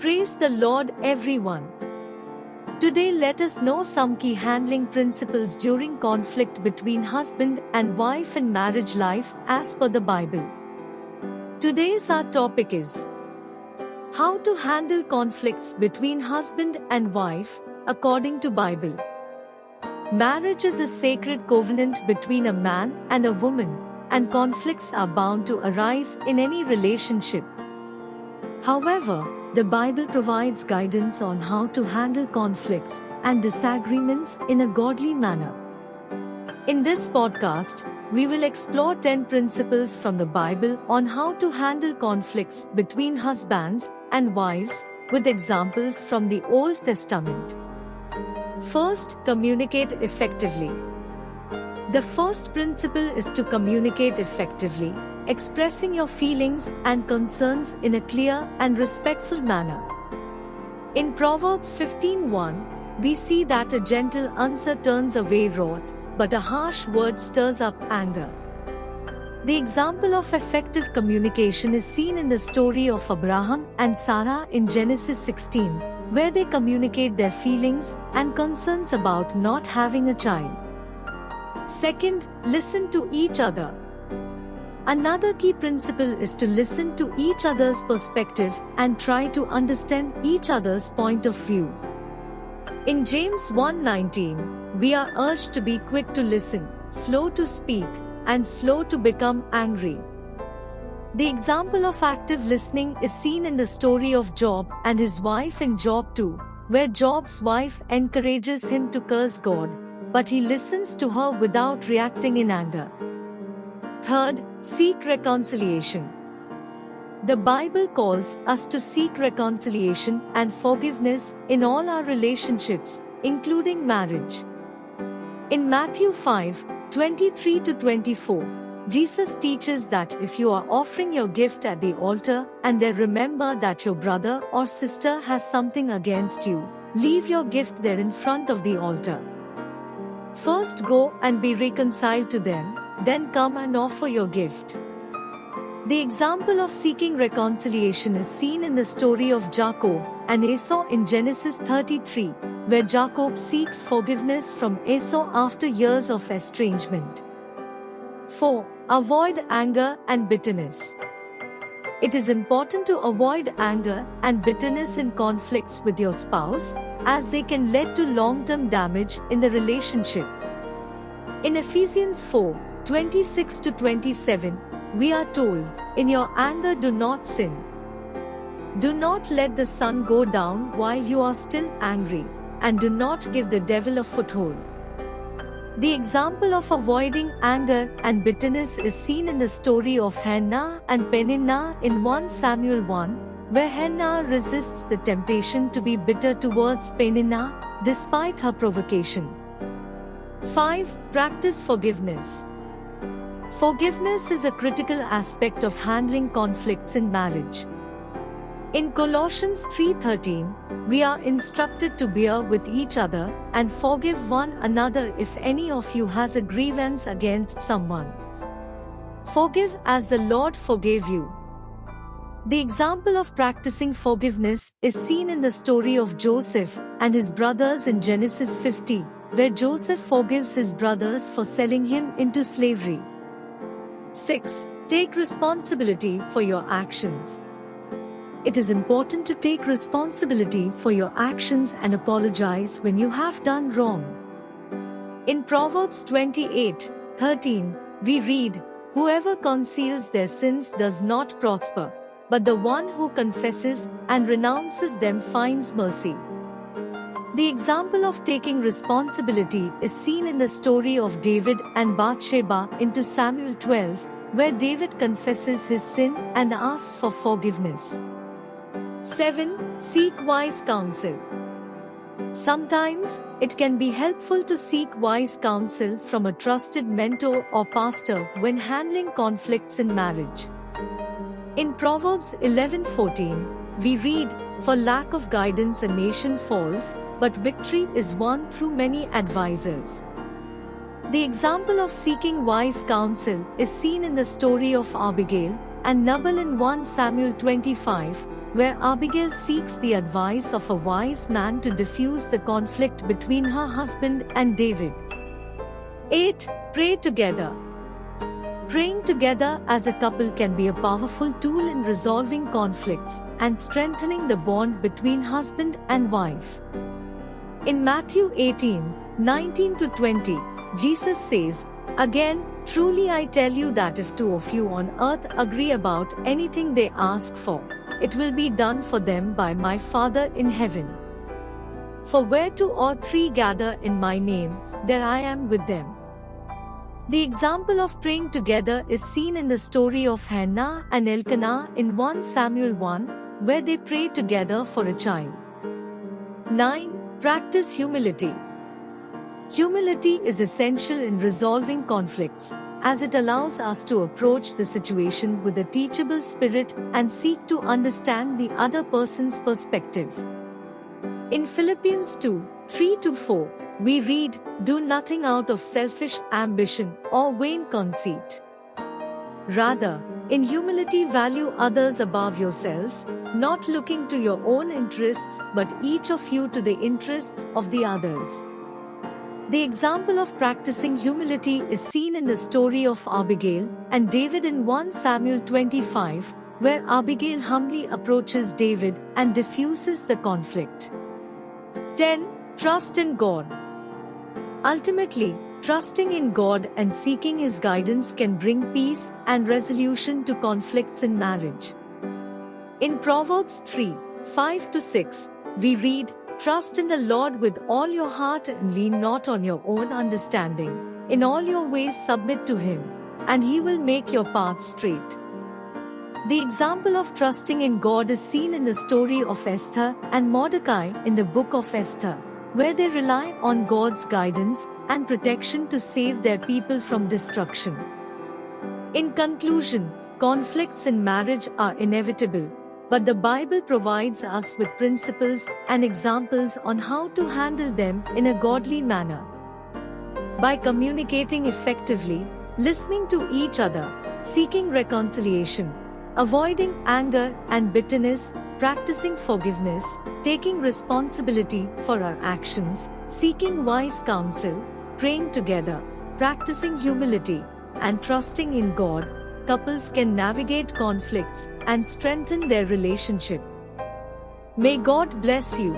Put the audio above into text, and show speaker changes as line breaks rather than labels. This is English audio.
Praise the Lord, everyone. Today let us know some key handling principles during conflict between husband and wife in marriage life as per the Bible. Today's our topic is how to handle conflicts between husband and wife according to Bible. Marriage is a sacred covenant between a man and a woman, and conflicts are bound to arise in any relationship. However, the Bible provides guidance on how to handle conflicts and disagreements in a godly manner. In this podcast, we will explore 10 principles from the Bible on how to handle conflicts between husbands and wives, with examples from the Old Testament. First, communicate effectively. The first principle is to communicate effectively, expressing your feelings and concerns in a clear and respectful manner. In Proverbs 15:1, we see that a gentle answer turns away wrath, but a harsh word stirs up anger. The example of effective communication is seen in the story of Abraham and Sarah in Genesis 16, where they communicate their feelings and concerns about not having a child. Second, listen to each other. Another key principle is to listen to each other's perspective and try to understand each other's point of view. In James 1:19, we are urged to be quick to listen, slow to speak, and slow to become angry. The example of active listening is seen in the story of Job and his wife in Job 2, where Job's wife encourages him to curse God, but he listens to her without reacting in anger. Third, seek reconciliation. The Bible calls us to seek reconciliation and forgiveness in all our relationships, including marriage. In Matthew 5:23-24, Jesus teaches that if you are offering your gift at the altar and then remember that your brother or sister has something against you, leave your gift there in front of the altar. First go and be reconciled to them, then come and offer your gift. The example of seeking reconciliation is seen in the story of Jacob and Esau in Genesis 33, where Jacob seeks forgiveness from Esau after years of estrangement. 4. Avoid anger and bitterness. It is important to avoid anger and bitterness in conflicts with your spouse, as they can lead to long-term damage in the relationship. In Ephesians 4:26-27, we are told, "In your anger do not sin. Do not let the sun go down while you are still angry, and do not give the devil a foothold." The example of avoiding anger and bitterness is seen in the story of Hannah and Peninnah in 1 Samuel 1, where Hannah resists the temptation to be bitter towards Peninnah, despite her provocation. 5. Practice forgiveness. Forgiveness is a critical aspect of handling conflicts in marriage. In Colossians 3:13, we are instructed to bear with each other and forgive one another if any of you has a grievance against someone. Forgive as the Lord forgave you. The example of practicing forgiveness is seen in the story of Joseph and his brothers in Genesis 50, where Joseph forgives his brothers for selling him into slavery. 6. Take responsibility for your actions. It is important to take responsibility for your actions and apologize when you have done wrong. In Proverbs 28:13, we read, "Whoever conceals their sins does not prosper, but the one who confesses and renounces them finds mercy." The example of taking responsibility is seen in the story of David and Bathsheba in 2 Samuel 12, where David confesses his sin and asks for forgiveness. 7. Seek wise counsel. Sometimes, it can be helpful to seek wise counsel from a trusted mentor or pastor when handling conflicts in marriage. In Proverbs 11:14, we read, "For lack of guidance a nation falls, but victory is won through many advisers." The example of seeking wise counsel is seen in the story of Abigail and Nabal in 1 Samuel 25, where Abigail seeks the advice of a wise man to diffuse the conflict between her husband and David. 8. Pray together. Praying together as a couple can be a powerful tool in resolving conflicts and strengthening the bond between husband and wife. In Matthew 18:19-20, Jesus says, "Again, truly I tell you that if two of you on earth agree about anything they ask for, it will be done for them by my Father in heaven. For where two or three gather in my name, there I am with them." The example of praying together is seen in the story of Hannah and Elkanah in 1 Samuel 1, where they pray together for a child. 9. Practice humility. Humility is essential in resolving conflicts, as it allows us to approach the situation with a teachable spirit and seek to understand the other person's perspective. In Philippians 2:3-4, we read, "Do nothing out of selfish ambition or vain conceit. Rather, in humility value others above yourselves, not looking to your own interests but each of you to the interests of the others." The example of practicing humility is seen in the story of Abigail and David in 1 Samuel 25, where Abigail humbly approaches David and diffuses the conflict. 10. Trust in God. Ultimately, trusting in God and seeking His guidance can bring peace and resolution to conflicts in marriage. In Proverbs 3:5-6, we read, "Trust in the Lord with all your heart and lean not on your own understanding. In all your ways submit to Him, and He will make your paths straight." The example of trusting in God is seen in the story of Esther and Mordecai in the book of Esther, where they rely on God's guidance and protection to save their people from destruction. In conclusion, conflicts in marriage are inevitable, but the Bible provides us with principles and examples on how to handle them in a godly manner. By communicating effectively, listening to each other, seeking reconciliation, avoiding anger and bitterness, practicing forgiveness, taking responsibility for our actions, seeking wise counsel, praying together, practicing humility, and trusting in God, couples can navigate conflicts and strengthen their relationship. May God bless you.